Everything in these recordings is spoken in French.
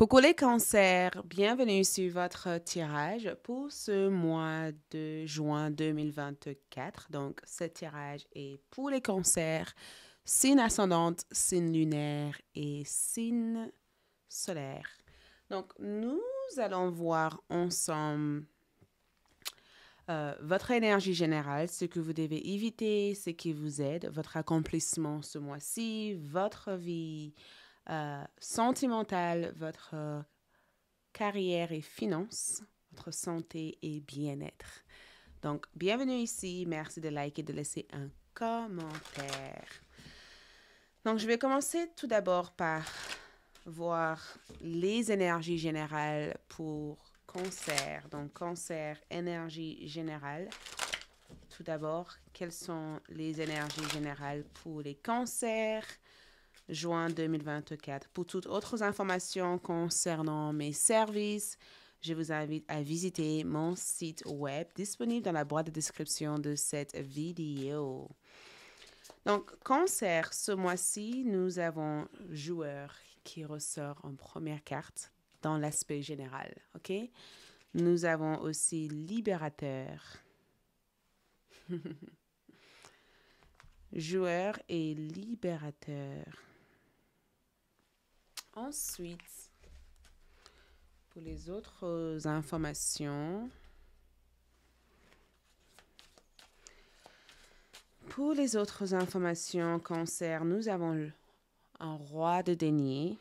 Coucou les cancers, bienvenue sur votre tirage pour ce mois de juin 2024. Donc, ce tirage est pour les cancers, signe ascendante, signe lunaire et signe solaire. Donc, nous allons voir ensemble votre énergie générale, ce que vous devez éviter, ce qui vous aide, votre accomplissement ce mois-ci, votre vie sentimentale, votre carrière et finances, votre santé et bien-être. Donc, bienvenue ici. Merci de liker et de laisser un commentaire. Donc, je vais commencer tout d'abord par voir les énergies générales pour cancer. Donc, cancer, énergie générale. Tout d'abord, quelles sont les énergies générales pour les cancers? Juin 2024. Pour toutes autres informations concernant mes services, je vous invite à visiter mon site web disponible dans la boîte de description de cette vidéo. Donc, cancer, ce mois-ci, nous avons joueur qui ressort en première carte dans l'aspect général. OK? Nous avons aussi libérateur. Joueur et libérateur. Ensuite, pour les autres informations, cancer, nous avons un roi de denier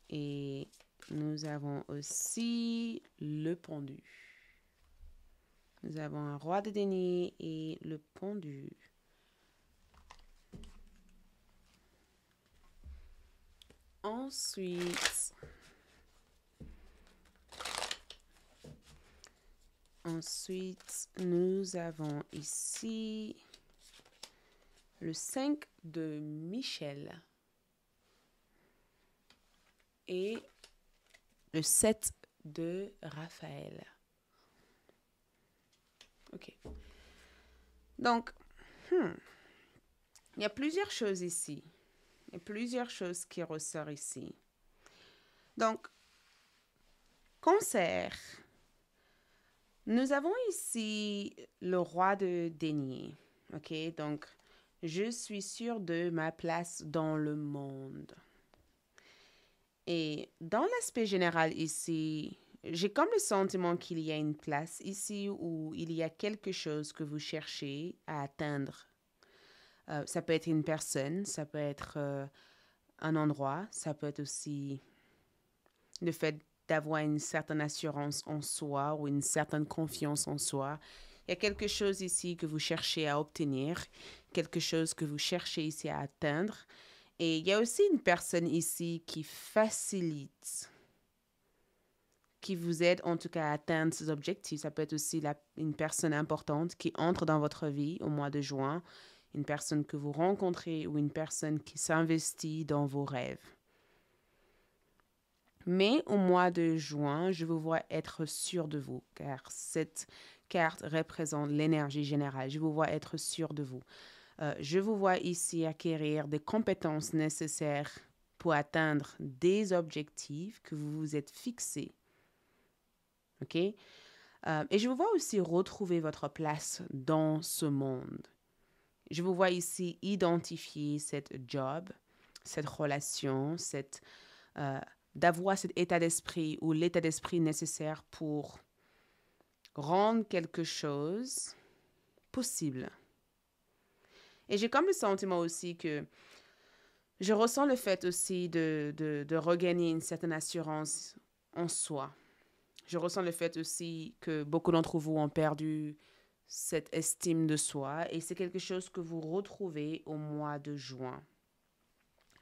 et nous avons aussi le pendu. Nous avons un roi de denier et le pendu. Ensuite, nous avons ici le 5 de Michel et le 7 de Raphaël. OK. Donc, il y a plusieurs choses ici. Il y a plusieurs choses qui ressortent ici. Donc, cancer. Nous avons ici le roi de denier. OK? Donc, je suis sûre de ma place dans le monde. Et dans l'aspect général ici, j'ai comme le sentiment qu'il y a une place ici où il y a quelque chose que vous cherchez à atteindre. Ça peut être une personne, ça peut être un endroit, ça peut être aussi le fait d'avoir une certaine assurance en soi ou une certaine confiance en soi. Il y a quelque chose ici que vous cherchez à obtenir, quelque chose que vous cherchez ici à atteindre. Et il y a aussi une personne ici qui facilite, qui vous aide en tout cas à atteindre ces objectifs. Ça peut être aussi une personne importante qui entre dans votre vie au mois de juin, une personne que vous rencontrez ou une personne qui s'investit dans vos rêves. Mais au mois de juin, je vous vois être sûr de vous, car cette carte représente l'énergie générale. Je vous vois être sûr de vous. Je vous vois ici acquérir des compétences nécessaires pour atteindre des objectifs que vous vous êtes fixés. OK? Et je vous vois aussi retrouver votre place dans ce monde. Je vous vois ici identifier cette job, cette relation, d'avoir cet état d'esprit ou l'état d'esprit nécessaire pour rendre quelque chose possible. Et j'ai comme le sentiment aussi que je ressens le fait aussi de regagner une certaine assurance en soi. Je ressens le fait aussi que beaucoup d'entre vous ont perdu cette estime de soi et c'est quelque chose que vous retrouvez au mois de juin.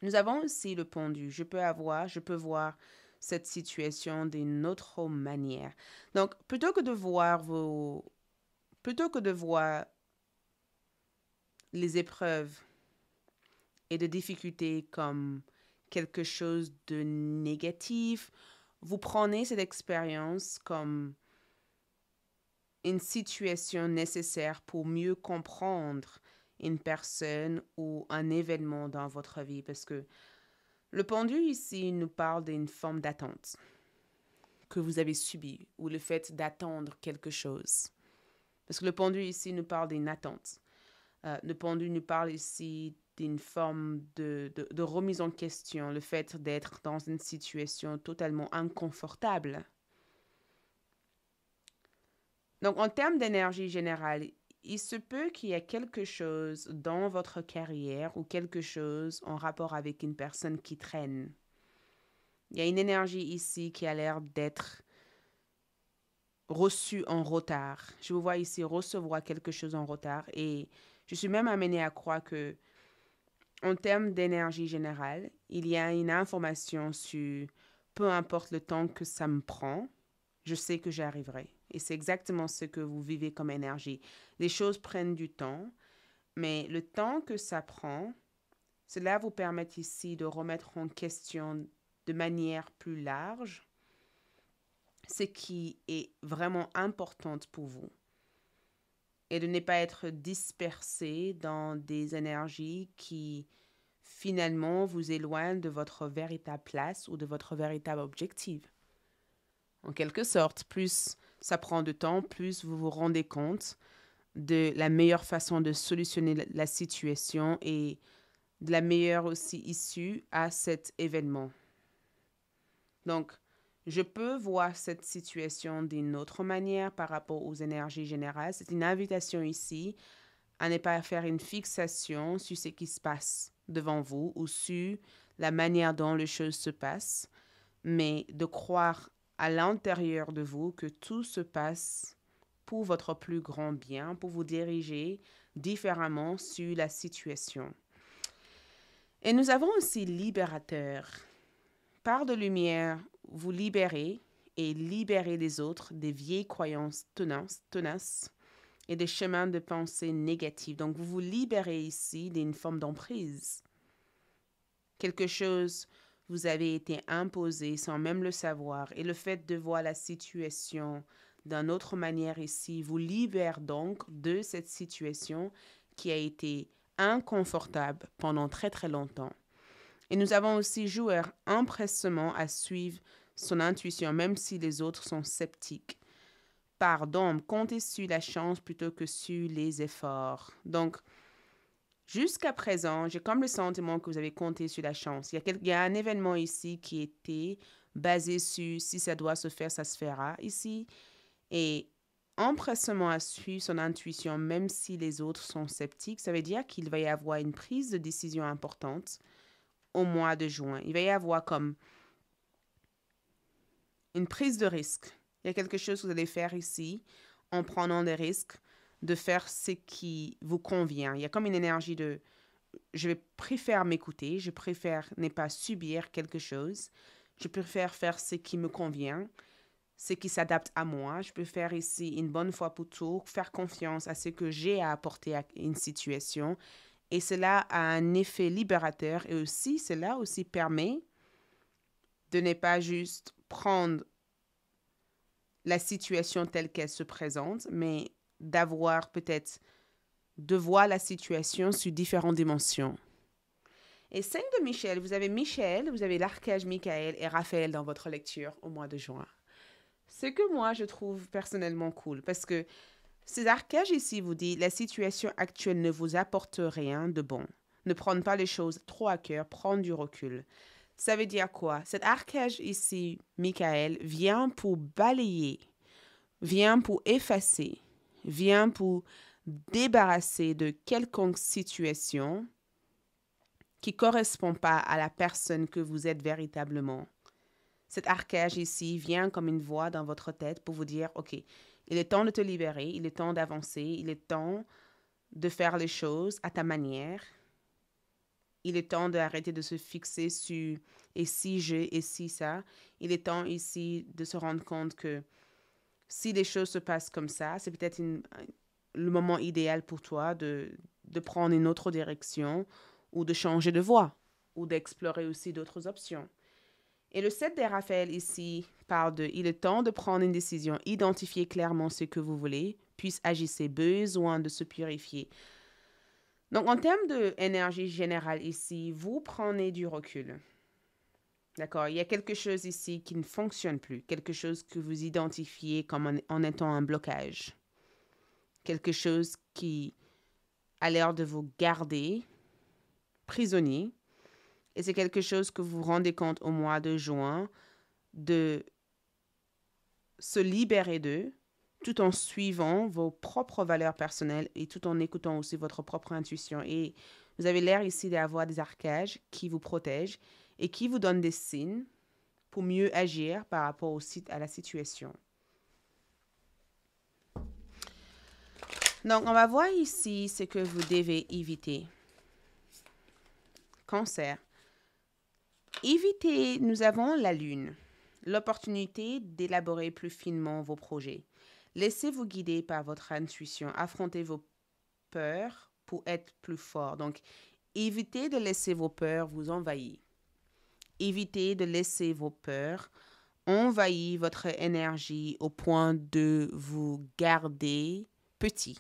Nous avons aussi le pendu. Je peux voir cette situation d'une autre manière. Donc, plutôt que de voir les épreuves et de difficultés comme quelque chose de négatif, vous prenez cette expérience comme une situation nécessaire pour mieux comprendre une personne ou un événement dans votre vie. Parce que Le pendu ici nous parle d'une forme d'attente que vous avez subie ou le fait d'attendre quelque chose. Parce que le pendu ici nous parle d'une attente. Le pendu nous parle ici d'une forme de remise en question, le fait d'être dans une situation totalement inconfortable. Donc, en termes d'énergie générale, il se peut qu'il y ait quelque chose dans votre carrière ou quelque chose en rapport avec une personne qui traîne. Il y a une énergie ici qui a l'air d'être reçue en retard. Je vous vois ici recevoir quelque chose en retard et je suis même amenée à croire que en termes d'énergie générale, il y a une information sur peu importe le temps que ça me prend, je sais que j'y arriverai. Et c'est exactement ce que vous vivez comme énergie. Les choses prennent du temps, mais le temps que ça prend, cela vous permet ici de remettre en question de manière plus large ce qui est vraiment important pour vous et de ne pas être dispersé dans des énergies qui finalement vous éloignent de votre véritable place ou de votre véritable objectif. En quelque sorte, plus ça prend de temps, plus vous vous rendez compte de la meilleure façon de solutionner la situation et de la meilleure aussi issue à cet événement. Donc, je peux voir cette situation d'une autre manière par rapport aux énergies générales. C'est une invitation ici à ne pas faire une fixation sur ce qui se passe devant vous ou sur la manière dont les choses se passent, mais de croire à l'intérieur de vous que tout se passe pour votre plus grand bien, pour vous diriger différemment sur la situation. Et nous avons aussi libérateur. Par de lumière, vous libérez et libérez les autres des vieilles croyances tenaces et des chemins de pensée négatifs. Donc, vous vous libérez ici d'une forme d'emprise. Quelque chose vous avez été imposé sans même le savoir. Et le fait de voir la situation d'une autre manière ici vous libère donc de cette situation qui a été inconfortable pendant très très longtemps. Et nous avons aussi joué empressement à suivre son intuition, même si les autres sont sceptiques. Pardon, comptez sur la chance plutôt que sur les efforts. Donc, jusqu'à présent, j'ai comme le sentiment que vous avez compté sur la chance. Il y a un événement ici qui était basé sur si ça doit se faire, ça se fera ici. Et empressement à suivre son intuition, même si les autres sont sceptiques, ça veut dire qu'il va y avoir une prise de décision importante au mois de juin. Il va y avoir comme une prise de risque. Il y a quelque chose que vous allez faire ici en prenant des risques de faire ce qui vous convient. Il y a comme une énergie de je préfère m'écouter, je préfère ne pas subir quelque chose, je préfère faire ce qui me convient, ce qui s'adapte à moi. Je peux faire ici une bonne fois pour tout, faire confiance à ce que j'ai à apporter à une situation. Et cela a un effet libérateur et aussi, cela aussi permet de ne pas juste prendre la situation telle qu'elle se présente, mais d'avoir peut-être de voir la situation sur différentes dimensions. Et 5 de Michel, vous avez l'archange Michael et Raphaël dans votre lecture au mois de juin. Ce que moi je trouve personnellement cool, parce que ces archanges ici vous disent la situation actuelle ne vous apporte rien de bon. Ne prenez pas les choses trop à cœur, prendre du recul. Ça veut dire quoi? Cet archange ici, Michael, vient pour balayer, vient pour effacer, vient pour débarrasser de quelconque situation qui ne correspond pas à la personne que vous êtes véritablement. Cet archange ici vient comme une voix dans votre tête pour vous dire, OK, il est temps de te libérer, il est temps d'avancer, il est temps de faire les choses à ta manière. Il est temps d'arrêter de se fixer sur et si je, et si ça. Il est temps ici de se rendre compte que si les choses se passent comme ça, c'est peut-être le moment idéal pour toi de prendre une autre direction ou de changer de voie ou d'explorer aussi d'autres options. Et le 7 des Raphaël ici parle de il est temps de prendre une décision, identifier clairement ce que vous voulez, puis agissez, besoin de se purifier. Donc, en termes d'énergie générale ici, vous prenez du recul. D'accord? Il y a quelque chose ici qui ne fonctionne plus, quelque chose que vous identifiez comme en étant un blocage, quelque chose qui a l'air de vous garder prisonnier. Et c'est quelque chose que vous vous rendez compte au mois de juin de se libérer d'eux tout en suivant vos propres valeurs personnelles et tout en écoutant aussi votre propre intuition. Et vous avez l'air ici d'avoir des arcages qui vous protègent et qui vous donnent des signes pour mieux agir par rapport à la situation. Donc, on va voir ici ce que vous devez éviter. Cancer. Évitez, nous avons la lune, l'opportunité d'élaborer plus finement vos projets. Laissez-vous guider par votre intuition, affrontez vos peurs pour être plus fort. Donc, évitez de laisser vos peurs vous envahir. Évitez de laisser vos peurs envahir votre énergie au point de vous garder petit.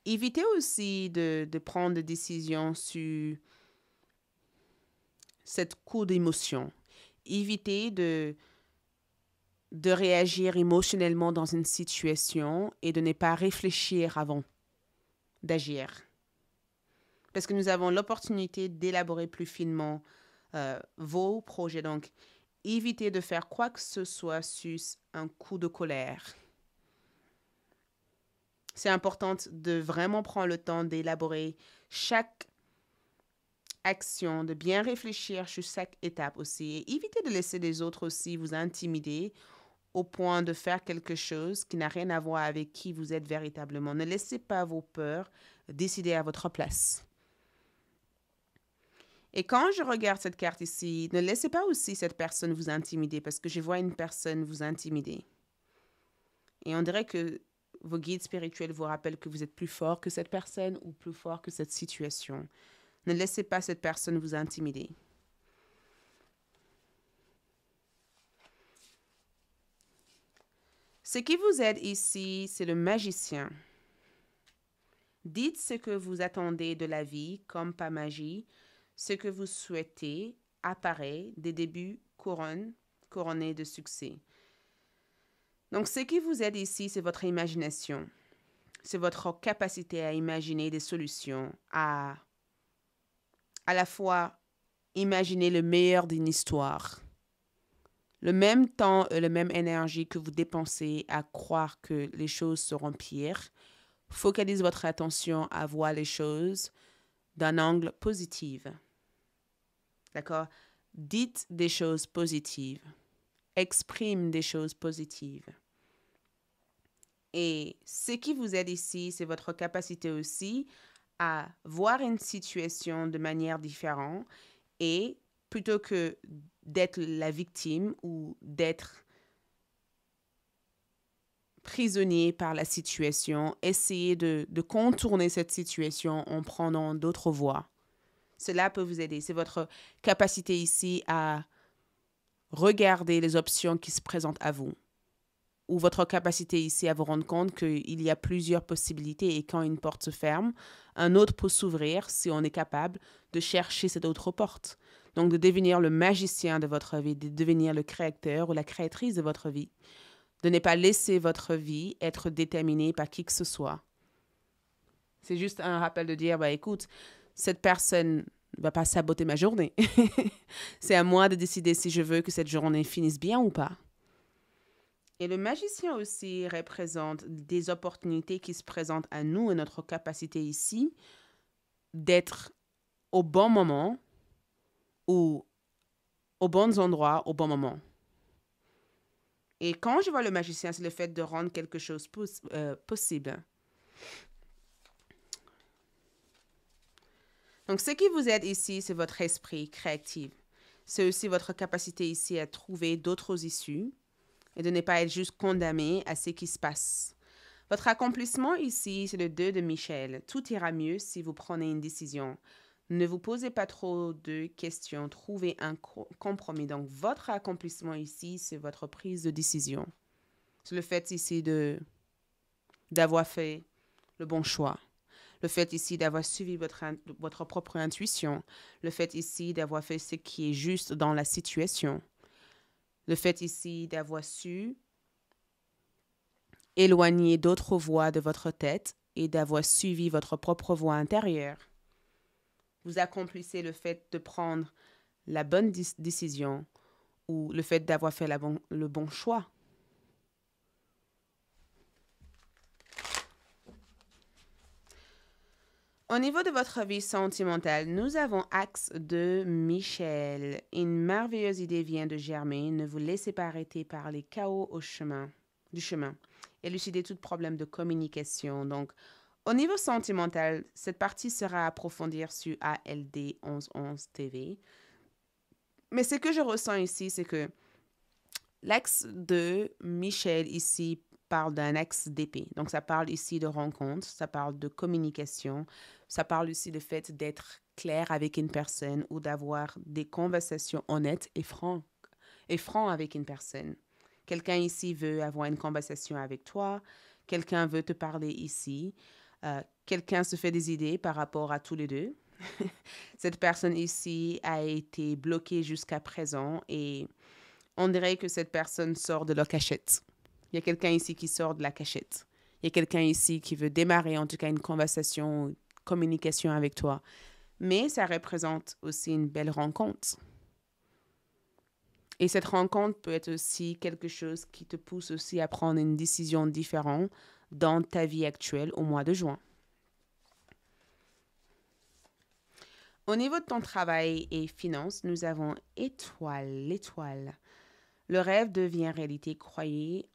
Évitez aussi de prendre des décisions sur cette cour d'émotion. Évitez de réagir émotionnellement dans une situation et de ne pas réfléchir avant d'agir. Parce que nous avons l'opportunité d'élaborer plus finement vos projets. Donc, évitez de faire quoi que ce soit sur un coup de colère. C'est important de vraiment prendre le temps d'élaborer chaque action, de bien réfléchir sur chaque étape aussi. Et évitez de laisser les autres aussi vous intimider au point de faire quelque chose qui n'a rien à voir avec qui vous êtes véritablement. Ne laissez pas vos peurs décider à votre place. Et quand je regarde cette carte ici, ne laissez pas aussi cette personne vous intimider parce que je vois une personne vous intimider. Et on dirait que vos guides spirituels vous rappellent que vous êtes plus fort que cette personne ou plus fort que cette situation. Ne laissez pas cette personne vous intimider. Ce qui vous aide ici, c'est le magicien. Dites ce que vous attendez de la vie comme pas magie. Ce que vous souhaitez apparaît des débuts couronnés de succès. Donc, ce qui vous aide ici, c'est votre imagination. C'est votre capacité à imaginer des solutions, à la fois imaginer le meilleur d'une histoire. Le même temps et la même énergie que vous dépensez à croire que les choses seront pires, focalisez votre attention à voir les choses d'un angle positif. D'accord? Dites des choses positives. Exprime des choses positives. Et ce qui vous aide ici, c'est votre capacité aussi à voir une situation de manière différente et plutôt que d'être la victime ou d'être prisonnier par la situation, essayez de contourner cette situation en prenant d'autres voies. Cela peut vous aider. C'est votre capacité ici à regarder les options qui se présentent à vous. Ou votre capacité ici à vous rendre compte qu'il y a plusieurs possibilités et quand une porte se ferme, un autre peut s'ouvrir si on est capable de chercher cette autre porte. Donc de devenir le magicien de votre vie, de devenir le créateur ou la créatrice de votre vie. De ne pas laisser votre vie être déterminée par qui que ce soit. C'est juste un rappel de dire, écoute, cette personne ne va pas saboter ma journée. C'est à moi de décider si je veux que cette journée finisse bien ou pas. Et le magicien aussi représente des opportunités qui se présentent à nous et notre capacité ici d'être au bon moment ou aux bons endroits au bon moment. Et quand je vois le magicien, c'est le fait de rendre quelque chose possible. Donc, ce qui vous aide ici, c'est votre esprit créatif. C'est aussi votre capacité ici à trouver d'autres issues et de ne pas être juste condamné à ce qui se passe. Votre accomplissement ici, c'est le 2 de Michel. Tout ira mieux si vous prenez une décision. Ne vous posez pas trop de questions. Trouvez un compromis. Donc, votre accomplissement ici, c'est votre prise de décision. C'est le fait ici d'avoir fait le bon choix. Le fait ici d'avoir suivi votre propre intuition. Le fait ici d'avoir fait ce qui est juste dans la situation. Le fait ici d'avoir su éloigner d'autres voix de votre tête et d'avoir suivi votre propre voix intérieure. Vous accomplissez le fait de prendre la bonne décision ou le fait d'avoir fait le bon choix. Au niveau de votre vie sentimentale, nous avons Axe de Michel. Une merveilleuse idée vient de germer. Ne vous laissez pas arrêter par les chaos du chemin. Élucidez tout problème de communication. Donc, au niveau sentimental, cette partie sera à approfondir sur ALD 1111 TV. Mais ce que je ressens ici, c'est que l'axe de Michel ici parle d'un axe d'épée. Donc, ça parle ici de rencontre, ça parle de communication, ça parle aussi du fait d'être clair avec une personne ou d'avoir des conversations honnêtes et francs avec une personne. Quelqu'un ici veut avoir une conversation avec toi, quelqu'un veut te parler ici, quelqu'un se fait des idées par rapport à tous les deux. Cette personne ici a été bloquée jusqu'à présent et on dirait que cette personne sort de la cachette. Il y a quelqu'un ici qui sort de la cachette. Il y a quelqu'un ici qui veut démarrer en tout cas une conversation, une communication avec toi. Mais ça représente aussi une belle rencontre. Et cette rencontre peut être aussi quelque chose qui te pousse aussi à prendre une décision différente dans ta vie actuelle au mois de juin. Au niveau de ton travail et finances, nous avons l'étoile. Le rêve devient réalité, croyez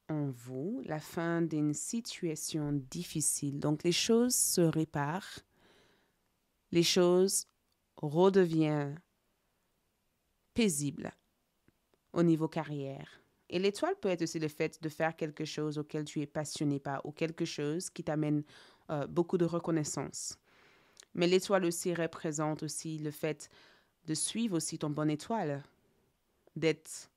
en vous, la fin d'une situation difficile. Donc les choses se réparent, les choses redeviennent paisibles au niveau carrière. Et l'étoile peut être aussi le fait de faire quelque chose auquel tu es passionné par ou quelque chose qui t'amène beaucoup de reconnaissance. Mais l'étoile aussi représente aussi le fait de suivre aussi ton bonne étoile, d'être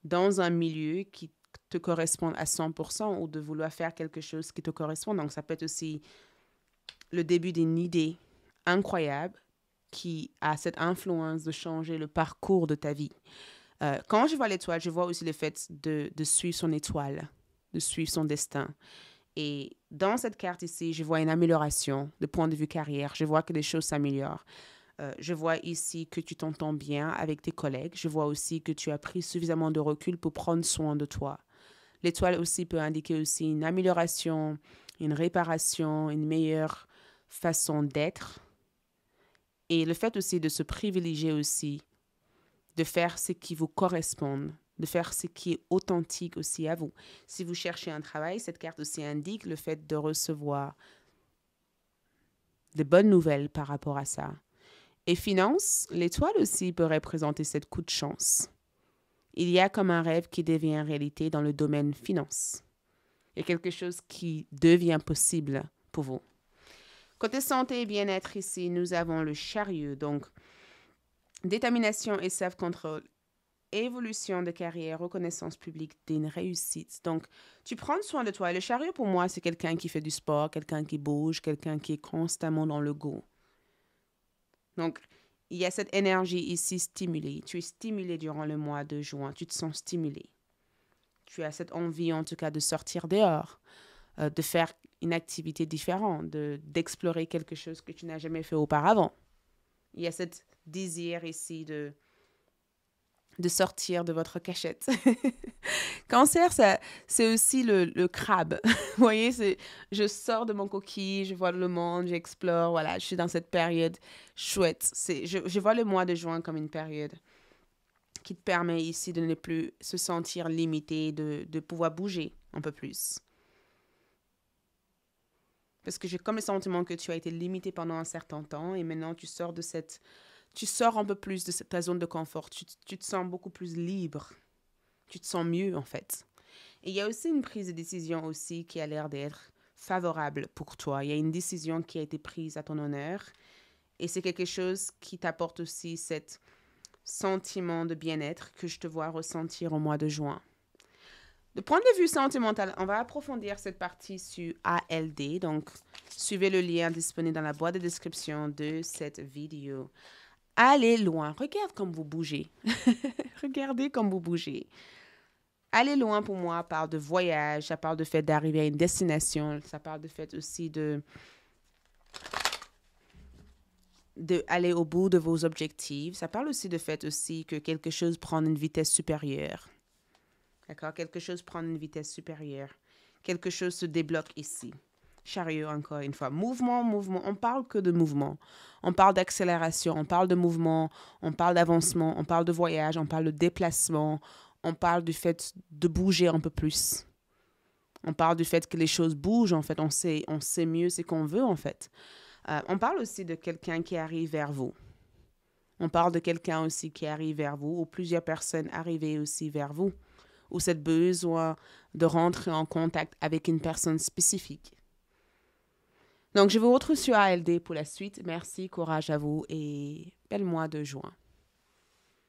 dans un milieu qui te correspond à 100% ou de vouloir faire quelque chose qui te correspond. Donc, ça peut être aussi le début d'une idée incroyable qui a cette influence de changer le parcours de ta vie. Quand je vois l'étoile, je vois aussi le fait de suivre son étoile, de suivre son destin. Et dans cette carte ici, je vois une amélioration de point de vue carrière. Je vois que les choses s'améliorent. Je vois ici que tu t'entends bien avec tes collègues. Je vois aussi que tu as pris suffisamment de recul pour prendre soin de toi. L'étoile aussi peut indiquer aussi une amélioration, une réparation, une meilleure façon d'être. Et le fait aussi de se privilégier aussi, de faire ce qui vous correspond, de faire ce qui est authentique aussi à vous. Si vous cherchez un travail, cette carte aussi indique le fait de recevoir de bonnes nouvelles par rapport à ça. Et finance, l'étoile aussi peut représenter cette coup de chance. Il y a comme un rêve qui devient réalité dans le domaine finance. Il y a quelque chose qui devient possible pour vous. Côté santé et bien-être ici, nous avons le chariot. Donc, détermination et self-control, évolution de carrière, reconnaissance publique d'une réussite. Donc, tu prends soin de toi. Le chariot, pour moi, c'est quelqu'un qui fait du sport, quelqu'un qui bouge, quelqu'un qui est constamment dans le go. Donc, il y a cette énergie ici stimulée. Tu es stimulé durant le mois de juin. Tu te sens stimulé. Tu as cette envie, en tout cas, de sortir dehors, de faire une activité différente, d'explorer quelque chose que tu n'as jamais fait auparavant. Il y a cet désir ici de sortir de votre cachette. Cancer, c'est aussi le crabe. Vous voyez, je sors de mon coquille, je vois le monde, j'explore. Voilà, je suis dans cette période chouette. Je vois le mois de juin comme une période qui te permet ici de ne plus se sentir limité, de pouvoir bouger un peu plus. Parce que j'ai comme le sentiment que tu as été limité pendant un certain temps et maintenant tu sors un peu plus de ta zone de confort. Tu te sens beaucoup plus libre. Tu te sens mieux, en fait. Et il y a aussi une prise de décision aussi qui a l'air d'être favorable pour toi. Il y a une décision qui a été prise à ton honneur. Et c'est quelque chose qui t'apporte aussi cet sentiment de bien-être que je te vois ressentir au mois de juin. De point de vue sentimental, on va approfondir cette partie sur ALD. Donc, Suivez le lien disponible dans la boîte de description de cette vidéo. Allez loin. Regarde comme vous bougez. Regardez comme vous bougez. Aller loin pour moi parle de voyage, ça parle de fait d'arriver à une destination, ça parle de fait aussi de aller au bout de vos objectifs. Ça parle aussi de fait aussi que quelque chose prend une vitesse supérieure. D'accord? Quelque chose prend une vitesse supérieure. Quelque chose se débloque ici. Chariot, encore une fois. Mouvement, mouvement. On parle que de mouvement. On parle d'accélération, on parle de mouvement, on parle d'avancement, on parle de voyage, on parle de déplacement, on parle du fait de bouger un peu plus. On parle du fait que les choses bougent, en fait. On sait mieux ce qu'on veut, en fait. On parle aussi de quelqu'un qui arrive vers vous. On parle de quelqu'un aussi qui arrive vers vous, ou plusieurs personnes arrivées aussi vers vous, ou cette besoin de rentrer en contact avec une personne spécifique. Donc, je vous retrouve sur ALD pour la suite. Merci, courage à vous et bel mois de juin.